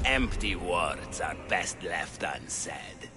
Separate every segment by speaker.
Speaker 1: Empty words are best left unsaid.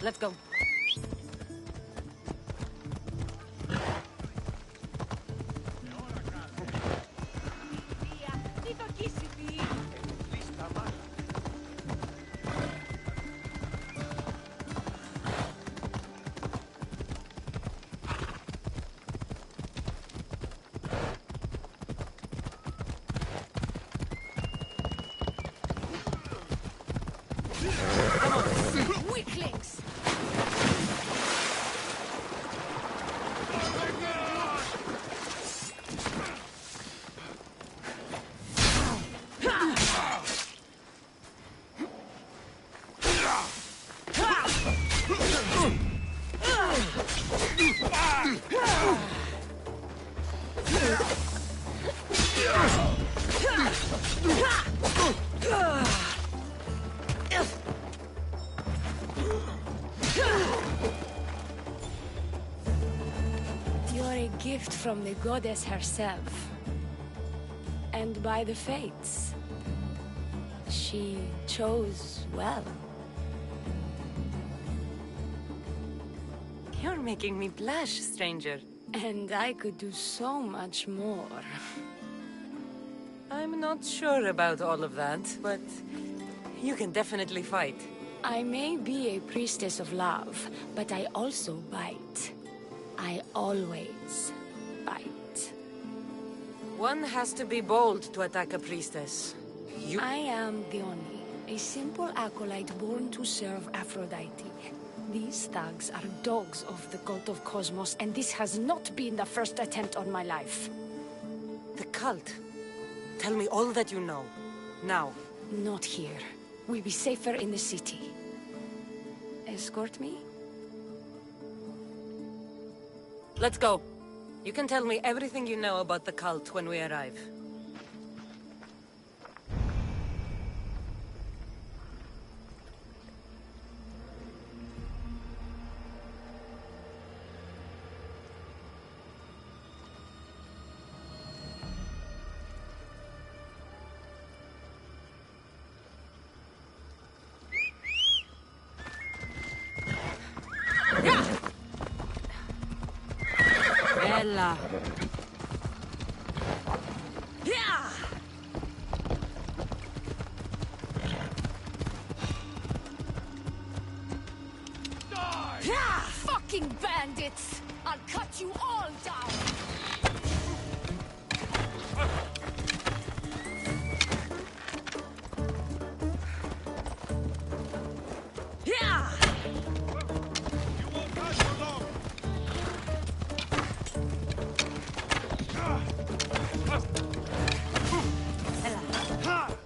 Speaker 2: Let's go.
Speaker 3: Weaklings! You're a gift from the goddess herself. And by the fates. She chose well.
Speaker 2: You're making me blush, stranger.
Speaker 3: And I could do so much more.
Speaker 2: I'm not sure about all of that, but you can definitely fight.
Speaker 3: I may be a priestess of love, but I also bite. I always bite.
Speaker 2: One has to be bold to attack a priestess.
Speaker 3: I am Dione, a simple acolyte born to serve Aphrodite. These thugs are dogs of the cult of Cosmos, and this has not been the first attempt on my life.
Speaker 2: The cult. Tell me all that you know. Now.
Speaker 3: Not here. We'll be safer in the city. Escort me?
Speaker 2: Let's go. You can tell me everything you know about the cult when we arrive. Bella.
Speaker 3: Yeah! Yeah! Fucking bandits! I'll cut you all down! Yeah!
Speaker 4: You won't last for long.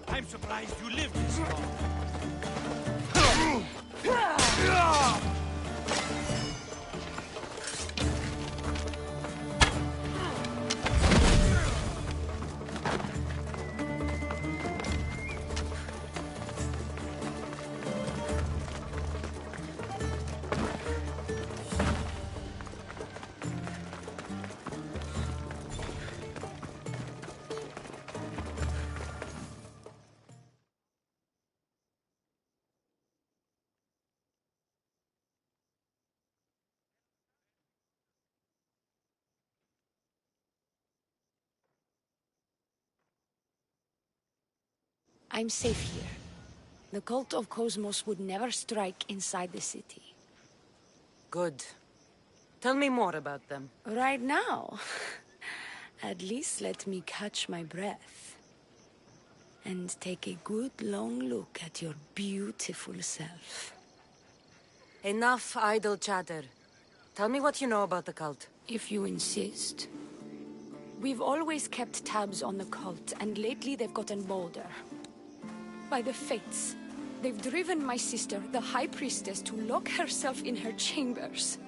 Speaker 4: I'm surprised you lived this long.
Speaker 3: I'm safe here. The cult of Cosmos would never strike inside the city.
Speaker 2: Good. Tell me more about them.
Speaker 3: Right now? At least let me catch my breath. And take a good long look at your beautiful self.
Speaker 2: Enough idle chatter. Tell me what you know about the cult.
Speaker 3: If you insist. We've always kept tabs on the cult, and lately they've gotten bolder. By the fates, they've driven my sister, the High Priestess, to lock herself in her chambers.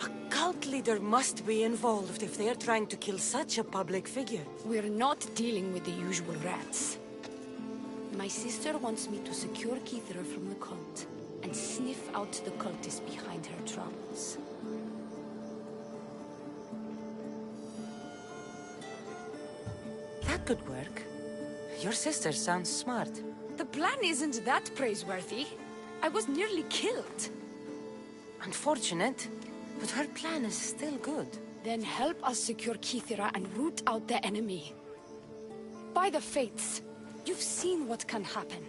Speaker 2: A cult leader must be involved if they're trying to kill such a public figure.
Speaker 3: We're not dealing with the usual rats. My sister wants me to secure Keithra from the cult, and sniff out the cultists behind her troubles.
Speaker 2: That could work. Your sister sounds smart.
Speaker 3: The plan isn't that praiseworthy. I was nearly killed.
Speaker 2: Unfortunate, but her plan is still good.
Speaker 3: Then help us secure Keithra and root out the enemy. By the fates, you've seen what can happen.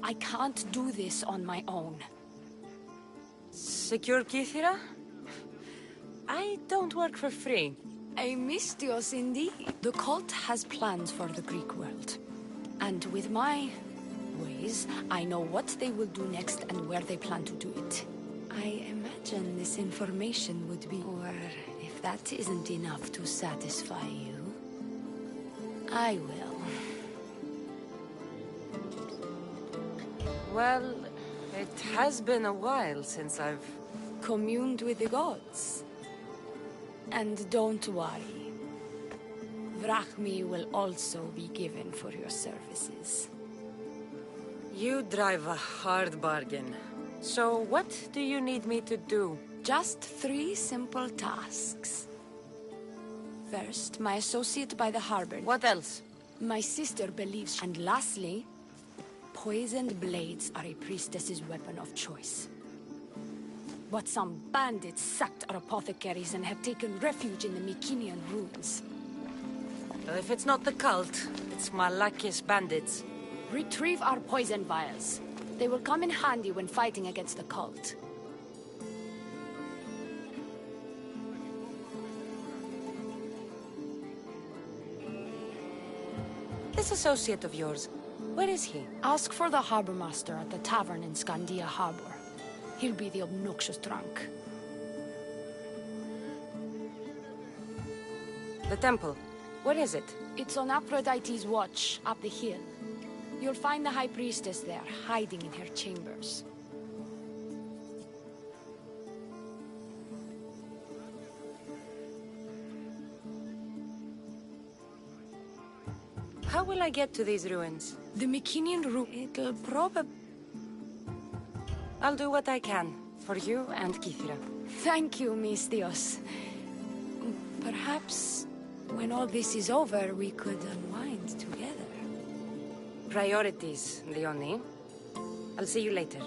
Speaker 3: I can't do this on my own.
Speaker 2: Secure Keithra? I don't work for free.
Speaker 3: A mystios indeed. The cult has plans for the Greek world. And with my ways, I know what they will do next and where they plan to do it. I imagine this information would be... Or if that isn't enough to satisfy you, I will.
Speaker 2: Well, it has been a while since I've...
Speaker 3: Communed with the gods. And don't worry. Vrachmi will also be given for your services.
Speaker 2: You drive a hard bargain. So what do you need me to do?
Speaker 3: Just 3 simple tasks. First, my associate by the harbor.
Speaker 2: What else?
Speaker 3: My sister believes... And lastly, poisoned blades are a priestess's weapon of choice. But some bandits sacked our apothecaries and have taken refuge in the Mycenaean ruins.
Speaker 2: Well, if it's not the cult, it's Malakis bandits.
Speaker 3: Retrieve our poison vials. They will come in handy when fighting against the cult.
Speaker 2: This associate of yours, where is he?
Speaker 3: Ask for the harbor master at the tavern in Scandia Harbor. He'll be the obnoxious drunk.
Speaker 2: The temple. Where is it?
Speaker 3: It's on Aphrodite's watch, up the hill. You'll find the High Priestess there, hiding in her chambers.
Speaker 2: How will I get to these ruins?
Speaker 3: The Mycenian route. It'll probably...
Speaker 2: I'll do what I can, for you and Kithira.
Speaker 3: Thank you, Misthios. Perhaps, when all this is over, we could unwind together.
Speaker 2: Priorities, Leonie. I'll see you later.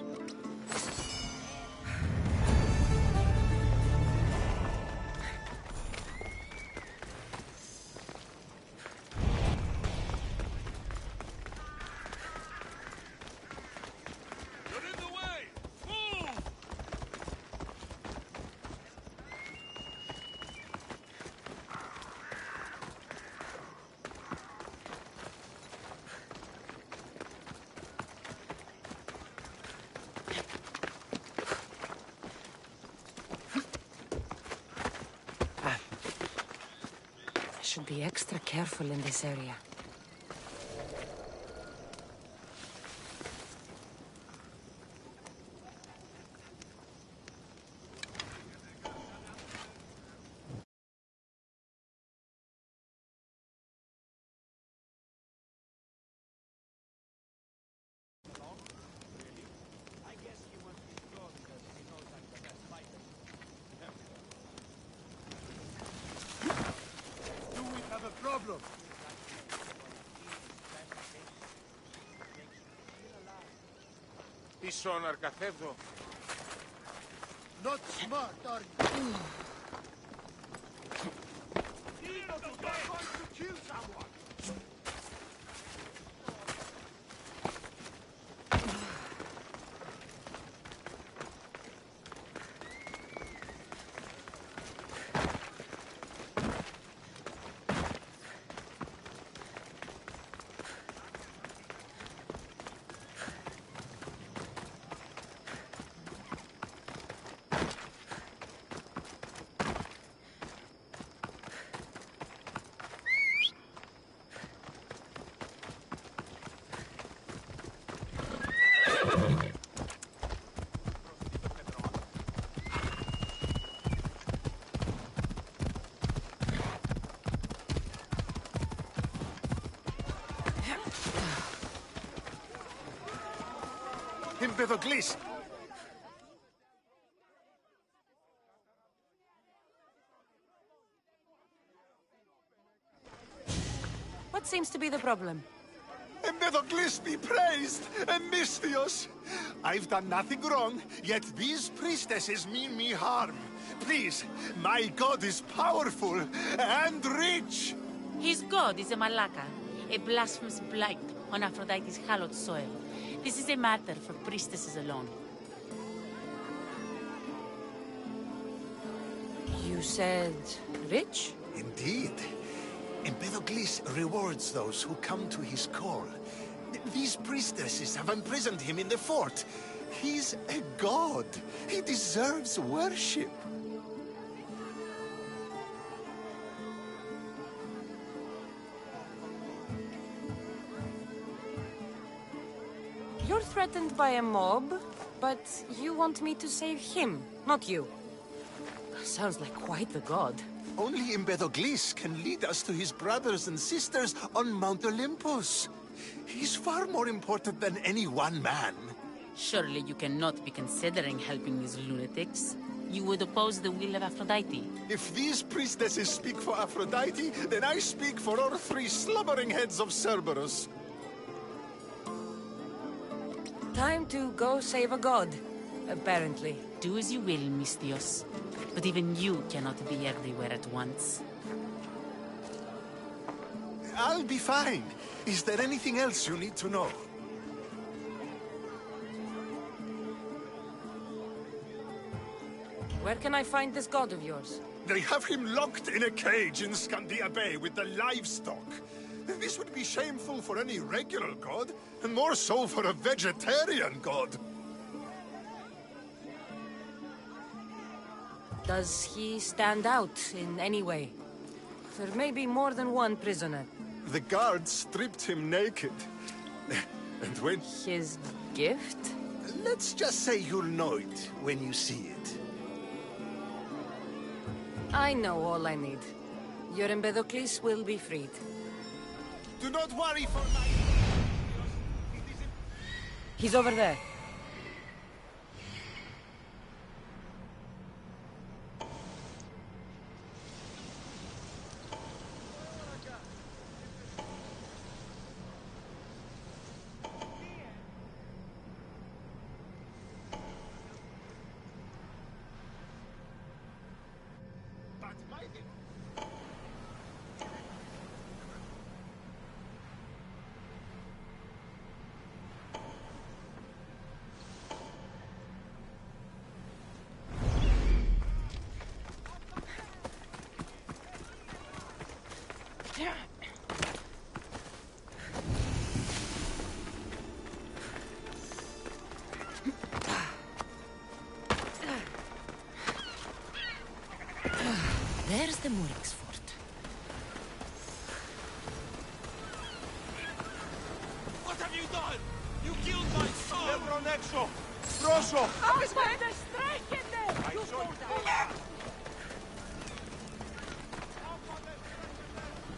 Speaker 4: You're in the way! Move!
Speaker 2: I should be extra careful in this area.
Speaker 4: Do we have a problem?
Speaker 5: Πίσω ναρκαθεύδω.
Speaker 4: Not smart, are you? You're going to kill someone!
Speaker 5: Εμπεδοκλής!
Speaker 2: What seems to be the problem?
Speaker 5: Εμπεδοκλής be praised, and Misthios! I've done nothing wrong, yet these priestesses mean me harm. Please, my god is powerful and rich!
Speaker 6: His god is a malaka, a blasphemous blight on Aphrodite's hallowed soil. This is a matter for priestesses alone.
Speaker 2: You said... rich?
Speaker 5: Indeed. Empedocles rewards those who come to his call. These priestesses have imprisoned him in the fort. He's a god. He deserves worship.
Speaker 2: You're threatened by a mob, but you want me to save him, not you. Sounds like quite the god.
Speaker 5: Only Empedocles can lead us to his brothers and sisters on Mount Olympus. He's far more important than any one man.
Speaker 6: Surely you cannot be considering helping these lunatics. You would oppose the will of Aphrodite.
Speaker 5: If these priestesses speak for Aphrodite, then I speak for all three slumbering heads of Cerberus.
Speaker 2: Time to go save a god, apparently.
Speaker 6: Do as you will, Misthios. But even you cannot be everywhere at once.
Speaker 5: I'll be fine. Is there anything else you need to know?
Speaker 2: Where can I find this god of yours?
Speaker 5: They have him locked in a cage in Scandia Bay with the livestock. This would be shameful for any regular god, and more so for a vegetarian god.
Speaker 2: Does he stand out in any way? There may be more than one prisoner.
Speaker 5: The guards stripped him naked. And when...
Speaker 2: His gift?
Speaker 5: Let's just say you'll know it when you see it.
Speaker 2: I know all I need. Your Empedocles will be freed.
Speaker 5: Do not worry for my...
Speaker 2: He's over there. There's the Murex fort.
Speaker 1: What have you done? You killed my son!
Speaker 4: Lebronexo! Proso!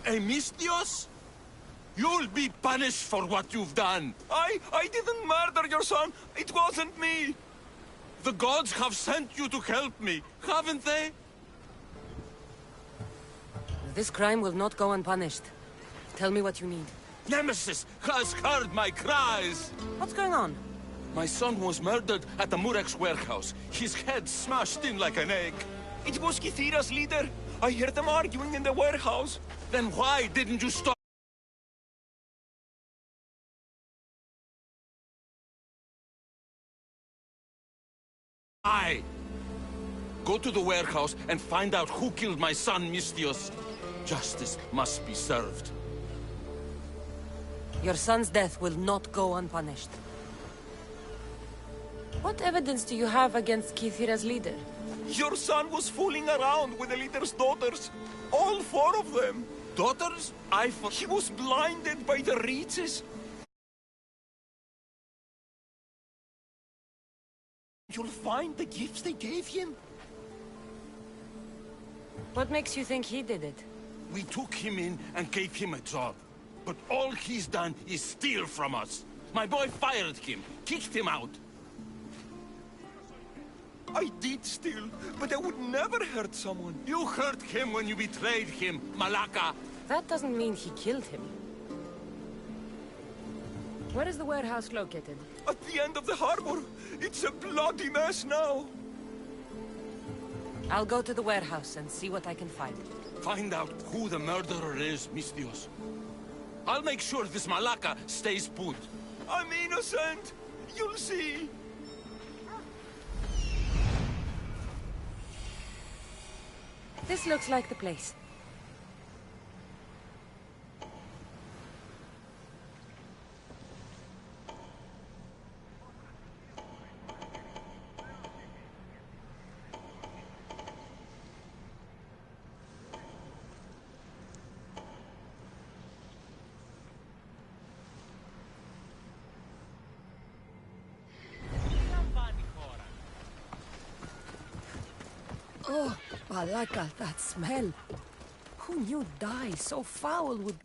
Speaker 1: Emistios? You'll be punished for what you've done. I didn't murder your son. It wasn't me. The gods have sent you to help me, haven't they?
Speaker 2: This crime will not go unpunished. Tell me what you need.
Speaker 1: Nemesis has heard my cries.
Speaker 2: What's going on?
Speaker 1: My son was murdered at the Murex warehouse. His head smashed in like an egg. It was Kithira's leader. I heard them arguing in the warehouse. Then why didn't you stop? Go to the warehouse and find out who killed my son, Mistios. Justice must be served.
Speaker 2: Your son's death will not go unpunished. What evidence do you have against Kithira's leader?
Speaker 1: Your son was fooling around with the leader's daughters. All 4 of them. Daughters? He was blinded by the reaches. You'll find the gifts they gave him.
Speaker 2: What makes you think he did it?
Speaker 1: We took him in and gave him a job. But all he's done is steal from us. My boy fired him, kicked him out. I did steal, but I would never hurt someone. You hurt him when you betrayed him, Malaka.
Speaker 2: That doesn't mean he killed him. Where is the warehouse located?
Speaker 1: At the end of the harbor. It's a bloody mess now.
Speaker 2: I'll go to the warehouse and see what I can find.
Speaker 1: Find out who the murderer is, Mistios. I'll make sure this Malaka stays put. I'm innocent. You'll see.
Speaker 2: This looks like the place. Oh, Balaka, that smell. Who knew dye so foul would...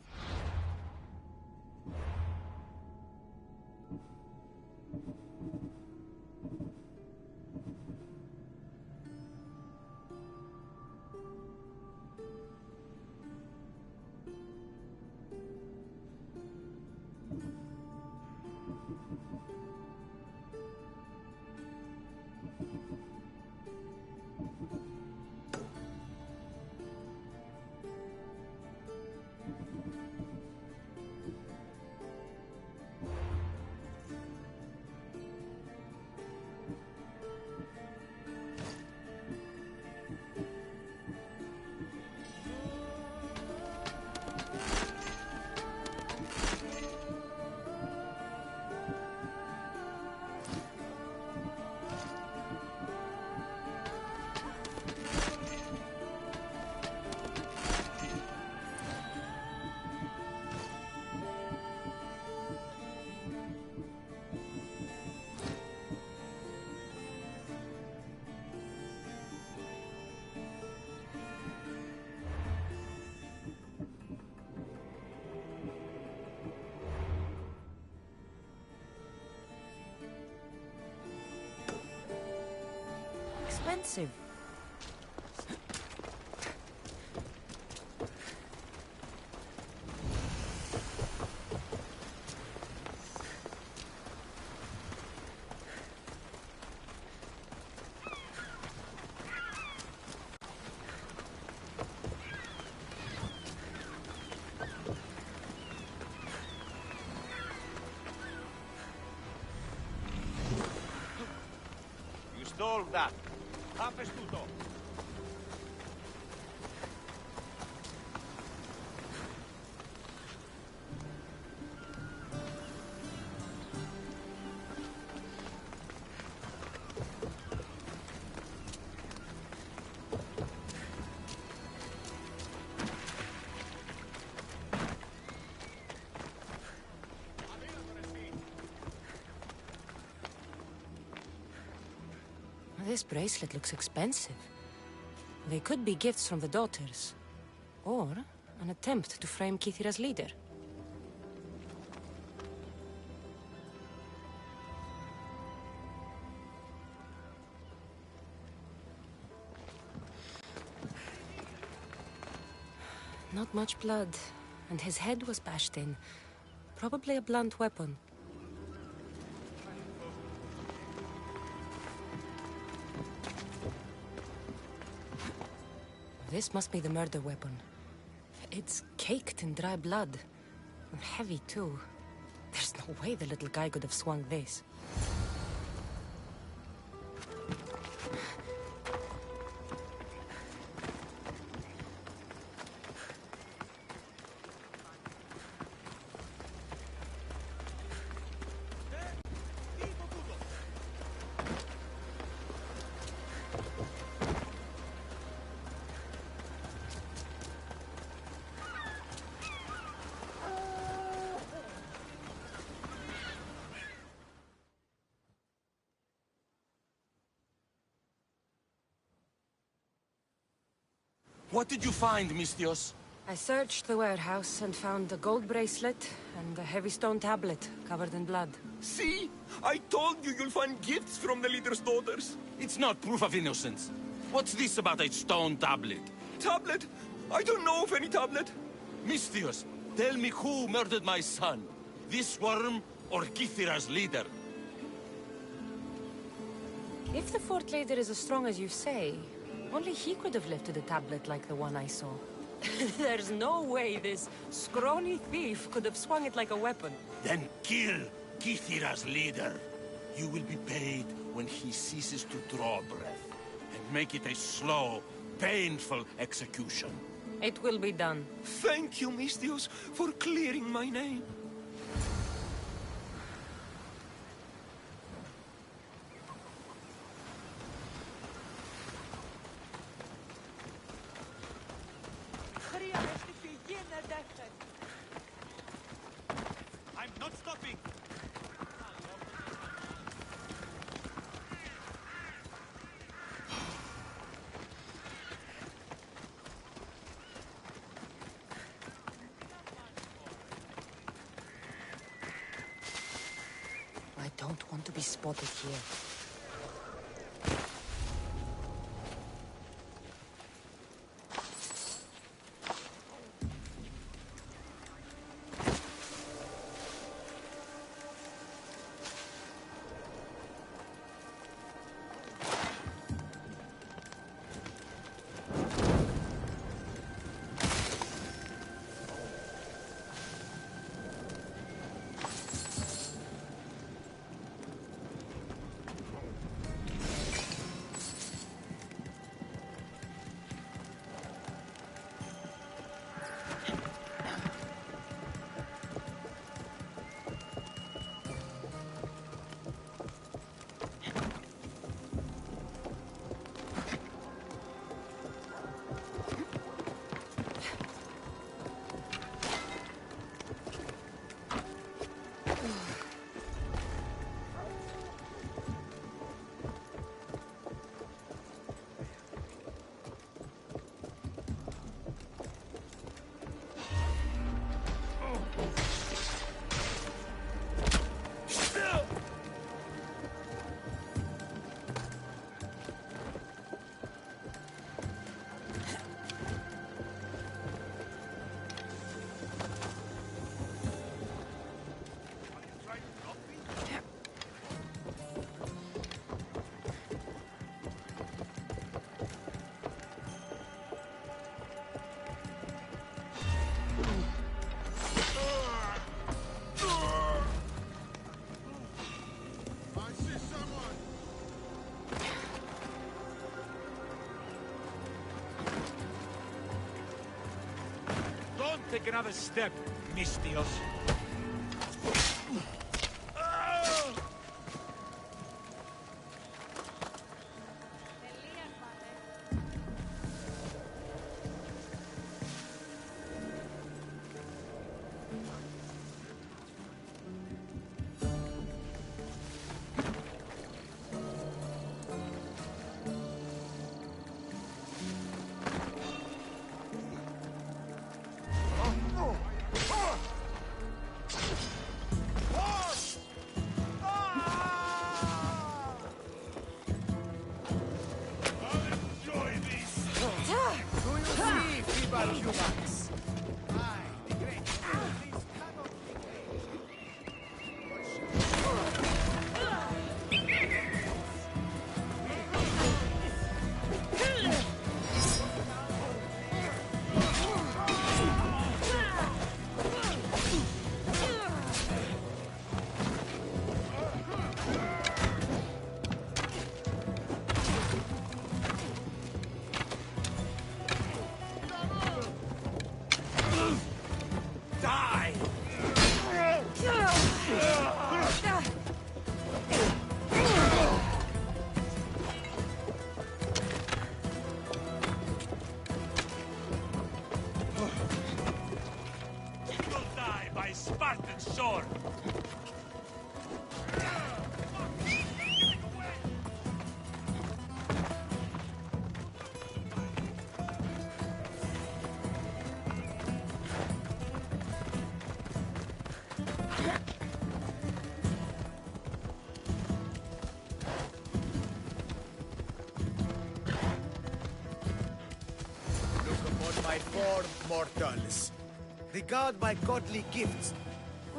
Speaker 2: expensive.
Speaker 4: You stole that. Hapes tutto.
Speaker 2: This bracelet looks expensive. They could be gifts from the daughters. Or an attempt to frame Kithira's leader. Not much blood, and his head was bashed in. Probably a blunt weapon. This must be the murder weapon. It's caked in dry blood. And heavy, too. There's no way the little guy could have swung this.
Speaker 1: What did you find, Mistios?
Speaker 2: I searched the warehouse and found a gold bracelet and a heavy stone tablet covered in blood.
Speaker 1: See? I told you you'll find gifts from the leader's daughters. It's not proof of innocence. What's this about a stone tablet? Tablet? I don't know of any tablet. Mistios, tell me who murdered my son. This worm or Kithira's leader?
Speaker 2: If the fort leader is as strong as you say, only he could have lifted a tablet like the one I saw. There's no way this scrawny thief could have swung it like a weapon.
Speaker 1: Then kill Kithira's leader. You will be paid when he ceases to draw breath. And make it a slow, painful execution.
Speaker 2: It will be done.
Speaker 1: Thank you, Mistios, for clearing my name.
Speaker 4: I'm not stopping.
Speaker 2: I don't want to be spotted here.
Speaker 4: take another step, Mistios. Spartan sword!
Speaker 7: Look upon my form, mortals. Regard my godly gifts.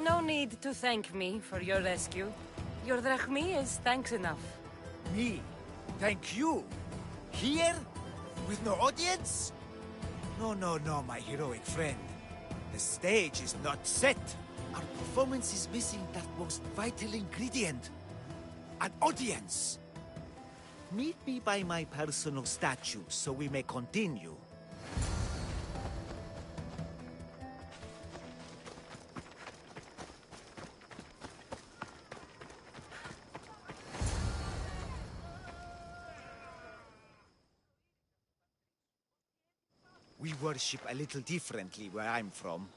Speaker 2: No need to thank me for your rescue. Your drachmi is thanks enough.
Speaker 7: Me? Thank you? Here? With no audience? No, no, no, my heroic friend. The stage is not set. Our performance is missing that most vital ingredient. An audience. Meet me by my personal statue so we may continue. We worship a little differently where I'm from.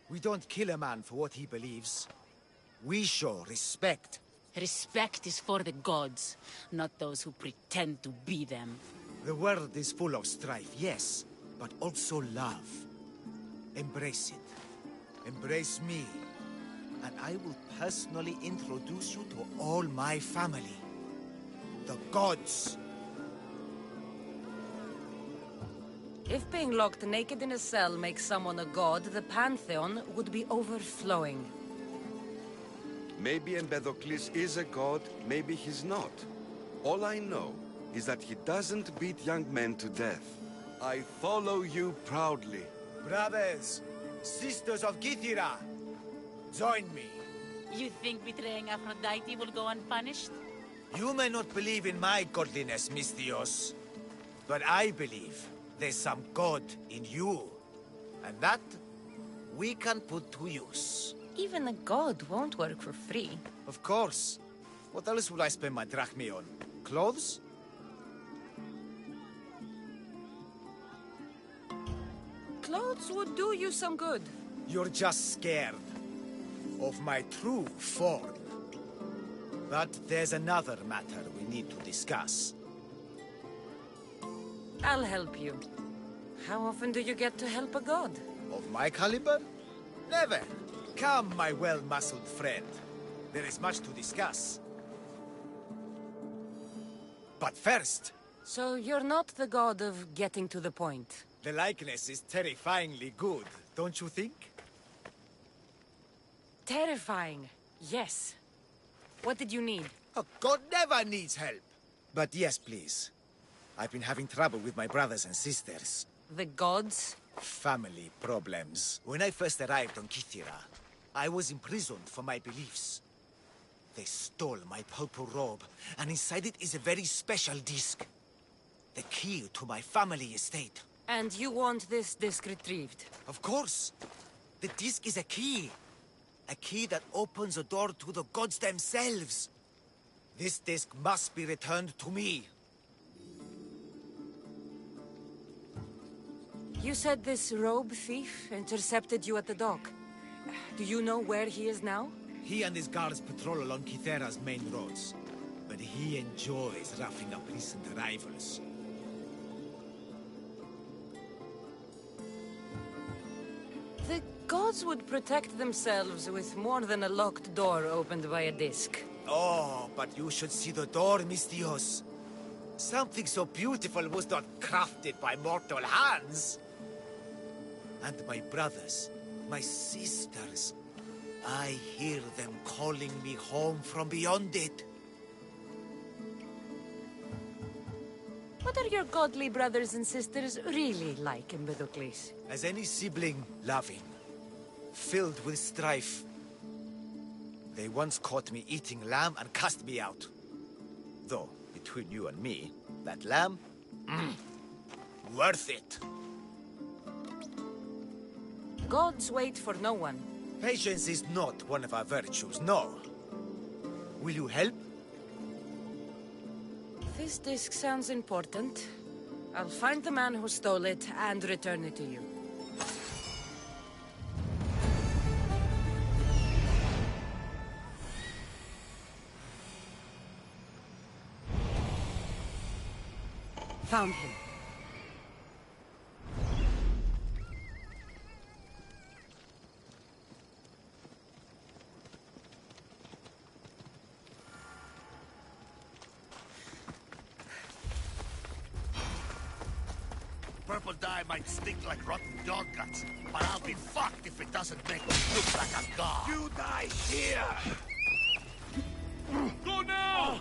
Speaker 7: We don't kill a man for what he believes. We show respect.
Speaker 6: Respect is for the gods, not those who pretend to be them.
Speaker 7: The world is full of strife, yes, but also love. Embrace it. Embrace me. And I will personally introduce you to all my family. The gods.
Speaker 2: If being locked naked in a cell makes someone a god, the Pantheon would be overflowing.
Speaker 8: Maybe Empedocles is a god, maybe he's not. All I know is that he doesn't beat young men to death. I follow you proudly.
Speaker 7: Brothers, sisters of Gythira, join me.
Speaker 6: You think betraying Aphrodite will go unpunished?
Speaker 7: You may not believe in my godliness, Mistios, but I believe there's some god in you. And that, we can put to use.
Speaker 2: Even a god won't work for free.
Speaker 7: Of course. What else would I spend my drachmi on? Clothes?
Speaker 2: Clothes would do you some good.
Speaker 7: You're just scared of my true form. But there's another matter we need to discuss.
Speaker 2: I'll help you. How often do you get to help a god?
Speaker 7: Of my caliber? Never. Come, my well-muscled friend. There is much to discuss. But first...
Speaker 2: So you're not the god of getting to the point.
Speaker 7: The likeness is terrifyingly good, don't you think?
Speaker 2: Terrifying. Yes. What did you need?
Speaker 7: A god never needs help. But yes, please. I've been having trouble with my brothers and sisters.
Speaker 2: The gods?
Speaker 7: Family problems. When I first arrived on Gythira, I was imprisoned for my beliefs. They stole my purple robe, and inside it is a very special disc. The key to my family estate.
Speaker 2: And you want this disc retrieved?
Speaker 7: Of course. The disc is a key. A key that opens a door to the gods themselves. This disc must be returned to me.
Speaker 2: You said this robe thief intercepted you at the dock. Do you know where he is now?
Speaker 7: He and his guards patrol along Kythera's main roads. But he enjoys roughing up recent arrivals.
Speaker 2: The gods would protect themselves with more than a locked door opened by a disc.
Speaker 7: Oh, but you should see the door, Mistios. Something so beautiful was not crafted by mortal hands. And my brothers, my sisters, I hear them calling me home from beyond it.
Speaker 2: What are your godly brothers and sisters really like, Empedocles?
Speaker 7: As any sibling, loving, filled with strife. They once caught me eating lamb and cast me out. Though, between you and me, that lamb, worth it.
Speaker 2: Gods wait for no one.
Speaker 7: Patience is not one of our virtues, no. Will you help?
Speaker 2: This disc sounds important. I'll find the man who stole it and return it to you. Found him.
Speaker 5: Purple dye might stink like rotten dog guts, but I'll be fucked if it doesn't make me look like a god.
Speaker 1: You die here! Go now!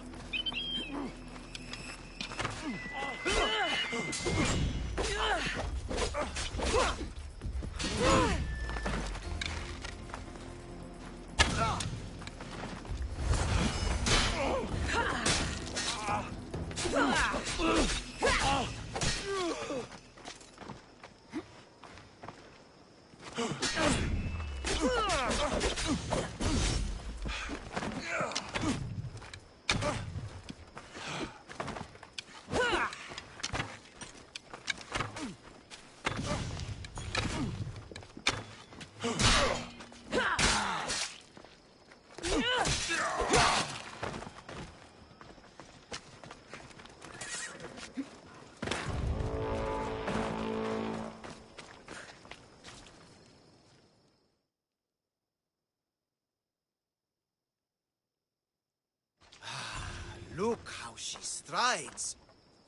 Speaker 7: Look how she strides.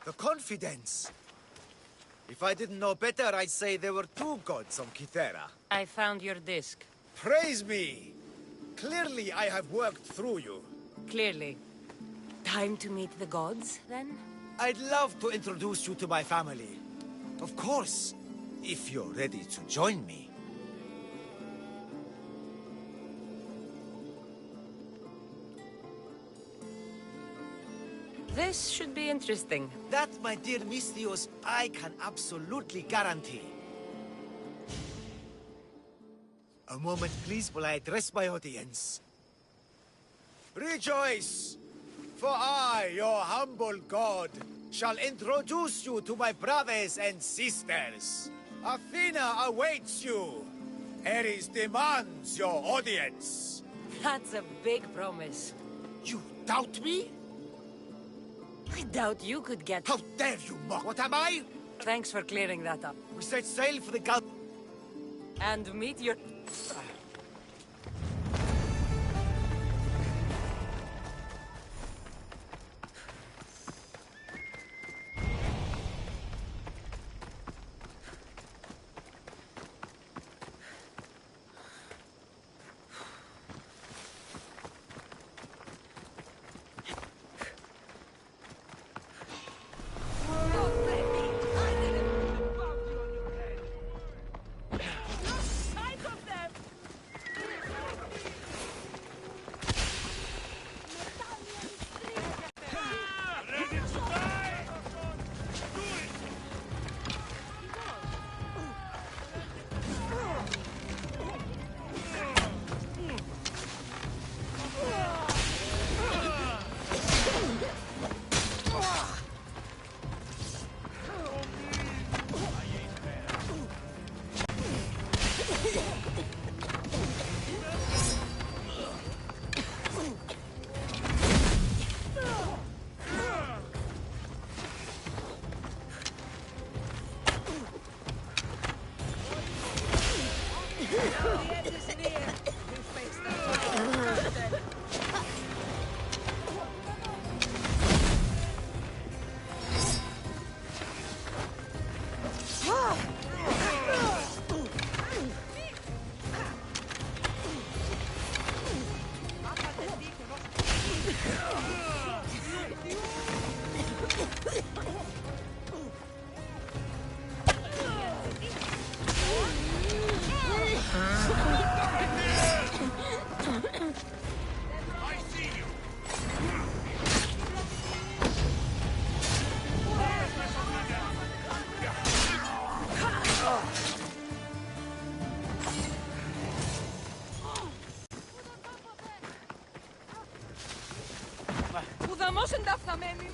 Speaker 7: The confidence. If I didn't know better, I'd say there were two gods on Kythera.
Speaker 2: I found your disc.
Speaker 7: Praise me! Clearly I have worked through you.
Speaker 2: Clearly. Time to meet the gods, then?
Speaker 7: I'd love to introduce you to my family. Of course, if you're ready to join me.
Speaker 2: This should be interesting.
Speaker 7: That, my dear Mistios, I can absolutely guarantee. A moment, please, while I address my audience. Rejoice! For I, your humble god, shall introduce you to my brothers and sisters. Athena awaits you. Ares demands your audience.
Speaker 2: That's a big promise.
Speaker 7: You doubt me?
Speaker 2: I doubt you could get...
Speaker 7: How dare you mock? What am I?
Speaker 2: Thanks for clearing that up.
Speaker 7: We set sail for the Gulf.
Speaker 2: And meet your... Που δαμώσεν τα φθαμένη.